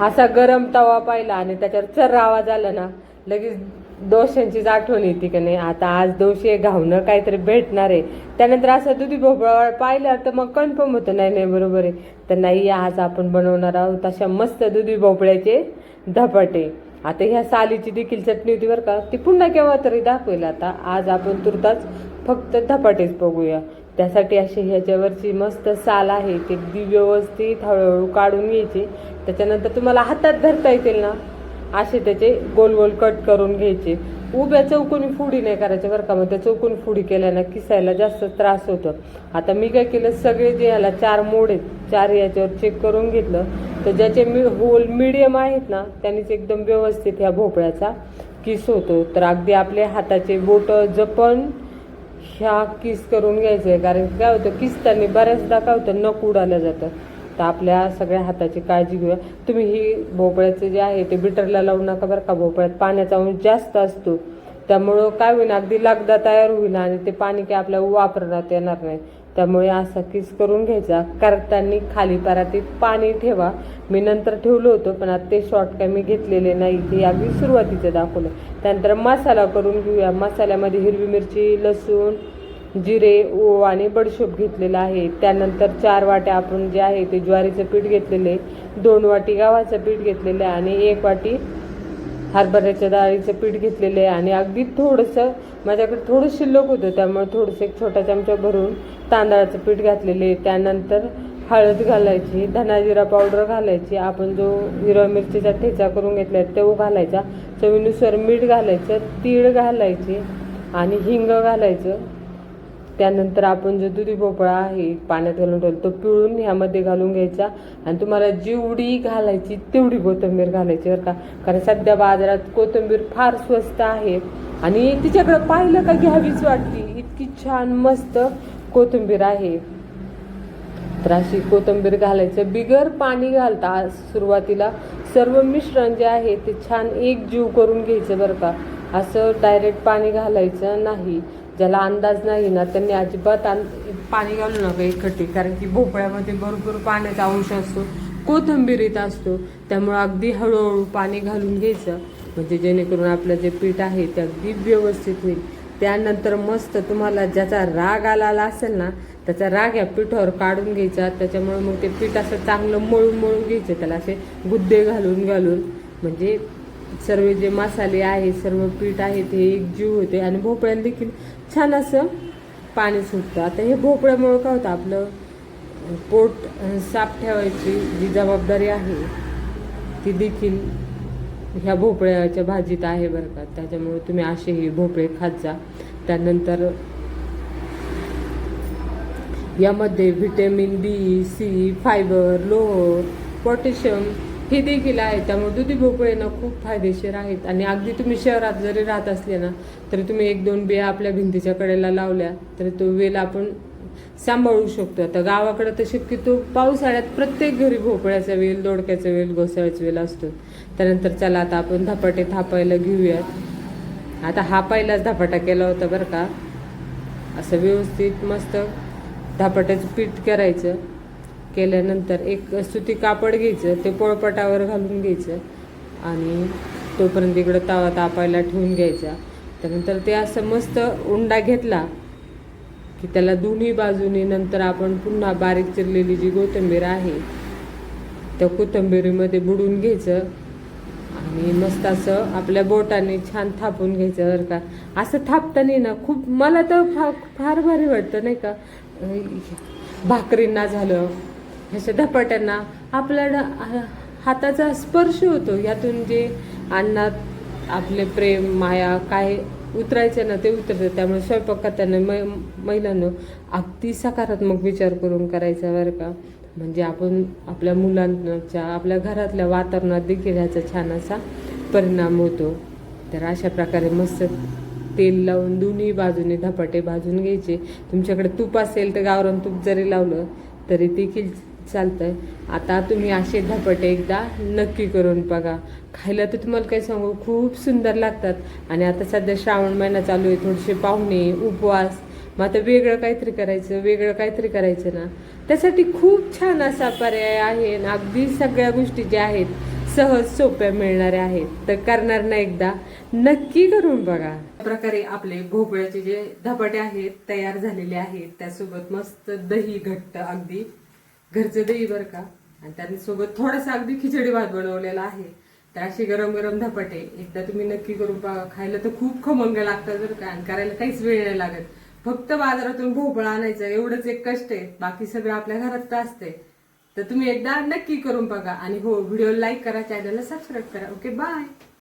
असा गरम तवा पाहिला आणि त्याच्यावर चर्र आवाज आला ना, लगेच डोश्यांचीच आठवण येते की नाही आता आज डोसे घावणं काहीतरी भेटणार आहे. त्यानंतर असं दुधी भोपळा पाहिलं तर मग कन्फर्म होतं नाही नाही बरोबर आहे. तर नाही, आज आपण बनवणार आहोत अशा मस्त दुधी भोपळ्याचे धपाटे. आता ह्या सालीची देखील चटणी होती बरं का, ती पुन्हा केव्हा तरी दाखवेल. आता आज आपण तुर्तास फक्त धपाटेच बघूया. त्यासाठी अशी ह्याच्यावरची मस्त साल आहे ती अगदी व्यवस्थित हळूहळू काढून घ्यायची. त्याच्यानंतर तुम्हाला हातात धरता येतील ना असे त्याचे गोल गोल कट करून घ्यायचे. उभ्या चौकोनी फोडी नाही करायच्या बरं का, मग त्या चौकोनी फोडी केल्यानं किसायला जास्त त्रास होतो. आता मी काय केलं, सगळे जे ह्याला 4 मोड आहेत 4 याच्यावर चेक करून घेतलं. तर ज्याचे होल मीडियम आहेत ना त्यांनीच एकदम व्यवस्थित ह्या भोपळ्याचा किस होतो. तर अगदी आपले हाताचे बोटं जपण ह्या किस करून घ्यायचं आहे. कारण काय होतं, किसताना बऱ्याचदा काय होतं नख उडालं जातं. तर आपल्या सगळ्या हाताची काळजी घेऊया. तुम्ही ही भोपळ्याचे जे आहे ते बिटरला लावू नका बरं का, भोपळ्यात पाण्याचा अंश जास्त असतो. त्यामुळं काय होईना अगदी लगदा तयार होईना आणि ते पाणी काय आपल्याला वापरण्यात येणार नाही. त्यामुळे असा किस करून घ्यायचा. करताना खाली परातीत पाणी ठेवा. मी नंतर ठेवलं होतं पण आता ते शॉर्ट काय मी घेतलेले नाही, ते अगदी सुरुवातीचं दाखवलं. त्यानंतर मसाला करून घेऊया. मसाल्यामध्ये हिरवी मिरची, लसूण, जिरे, ओवा आणि बडीशोप घेतलेला आहे. त्यानंतर 4 वाट्या आपण जे आहे ते ज्वारीचं पीठ घेतलेले, 2 वाटी गव्हाचं पीठ घेतलेलं आहे आणि 1 वाटी हरभऱ्याच्या डाळीचं पीठ घेतलेलं आहे. आणि अगदी थोडंसं माझ्याकडे थोडं शिल्लक होतं त्यामुळे थोडंसं 1 छोटा चमचा भरून तांदळाचं पीठ घातलेले आहे. त्यानंतर हळद घालायची, धना जिरा पावडर घालायची, आपण जो हिरव्या मिरचीचा ठेचा करून घेतला आहे तो घालायचा, चवीनुसार मीठ घालायचं, तीळ घालायचे आणि हिंग घालायचं. त्यानंतर आपण जो दुधी भोपळा आहे पाण्यात घालून ठेवला तो पिळून ह्यामध्ये घालून घ्यायचा. आणि तुम्हाला जेवढी घालायची तेवढी कोथिंबीर घालायची बरं का, कारण सध्या बाजारात कोथिंबीर फार स्वस्त आहे आणि तिच्याकडे पाहिलं का घ्यावीच वाटते, इतकी छान मस्त कोथिंबीर आहे. तर अशी कोथिंबीर घालायचं बिगर पाणी घालता. सुरुवातीला सर्व मिश्रण जे आहे ते छान एकजीव करून घ्यायचं बरं का, असं डायरेक्ट पाणी घालायचं नाही. ज्याला अंदाज नाही ना त्यांनी अजिबात पाणी घालू नका एकखट्टी, कारण की भोपळ्यामध्ये भरपूर पाण्याचा अंश असतो, कोथिंबीरीत असतो. त्यामुळे अगदी हळूहळू पाणी घालून घ्यायचं म्हणजे जेणेकरून आपलं जे पीठ आहे ते अगदी व्यवस्थित होईल. त्यानंतर मस्त तुम्हाला ज्याचा राग आला असेल ना त्याचा राग या पिठावर काढून घ्यायचा. त्याच्यामुळे मग ते पीठ असं चांगलं मळून मळून घ्यायचं, त्याला असे गुद्दे घालून घालून म्हणजे सर्व जे मसाले आहे सर्व पीठ आहे ते एकजीव होते आणि भोपळ्याला देखील छान असं पाणी सुटतं. आता हे भोपळ्यामुळं काय होतं, आपलं पोट साफ ठेवायची जी जबाबदारी आहे ती देखील ह्या भोपळ्याच्या भाजीत आहे बरं का. त्याच्यामुळे तुम्ही असे हे भोपळे खात जा. त्यानंतर यामध्ये व्हिटॅमिन बी, सी, फायबर, लोह, पोटॅशियम हे देखील आहे. त्यामुळे दुधी भोपळे ना खूप फायदेशीर आहेत. आणि अगदी तुम्ही शहरात जरी राहत असले ना तरी तुम्ही 1-2 बिया आपल्या भिंतीच्या कडेला लावल्या तरी तो वेल आपण सांभाळू शकतो. आता गावाकडे तर शक्यतो पावसाळ्यात प्रत्येक घरी भोपळ्याचा वेल, दोडक्याचा वेल, घोसाळ्याचा वेल असतो. त्यानंतर चला आता आपण धपाटे थापायला घेऊयात. आता हा पहिलाच धपाटा केला होता बरं का. असं व्यवस्थित मस्त धपाट्याचं पीठ करायचं. केल्यानंतर एक सुती कापड घ्यायचं, ते पोळपाटावर घालून घ्यायचं आणि तोपर्यंत इकडं तवा तापायला ठेवून घ्यायचा. त्यानंतर ते असं मस्त उंडा घेतला की त्याला दोन्ही बाजूनी नंतर आपण पुन्हा बारीक चिरलेली जी कोथिंबीर आहे त्या कोथिंबीरीमध्ये बुडवून घ्यायचं आणि मस्त असं आपल्या बोटाने छान थापून घ्यायचं बरं का. असं थापताना ना खूप मला तर फार भारी वाटतं नाही का. भाकरींना झालं ह्याच्या धपाट्यांना आपल्या हाताचा स्पर्श होतो, यातून जे अन्नात आपले प्रेम माया काय उतरायचं ना ते उतरतं. त्यामुळे स्वयंपाक करताना महिलांनो अगदी सकारात्मक विचार करून करायचा बरं का. म्हणजे आपण आपल्या मुलांच्या आपल्या घरातल्या वातावरणात देखील ह्याचा छान असा परिणाम होतो. तर अशा प्रकारे मस्त तेल लावून दोन्ही बाजूने धपाटे भाजून घ्यायचे. तुमच्याकडे तूप असेल तर गावरान तूप जरी लावलं तरी देखील चालतंय. आता तुम्ही असे धपाटे एकदा नक्की करून बघा. खायला तर तुम्हाला काय सांगू खूप सुंदर लागतात. आणि आता सध्या श्रावण महिना चालू आहे, थोडेसे पाहुणे उपवास, मग आता वेगळं काहीतरी करायचं ना त्यासाठी खूप छान असा पर्याय आहे. अगदी सगळ्या गोष्टी ज्या आहेत सहज सोप्या मिळणाऱ्या आहेत. तर करणार ना एकदा नक्की करून बघा. अशा प्रकारे आपले भोपळ्याचे जे धपाटे आहेत तयार झालेले आहेत. त्यासोबत मस्त दही घट्ट अगदी घरचं दही बरं का, आणि त्यासोबत थोडासा अगदी खिचडी भात बनवलेला आहे. तर असे गरम गरम धपाटे एकदा तुम्ही नक्की करून बघा. खायला तर खूप खमंग लागतात बरं का, आणि करायला काहीच वेळ नाही लागत. फक्त बाजारातून भोपळा आणायचं एवढंच एक कष्ट आहे, बाकी सगळं आपल्या घरात तर असते. तर तुम्ही एकदा नक्की करून बघा. आणि हो, व्हिडिओ लाईक करा, चॅनलला सबस्क्राईब करा. Okay, bye.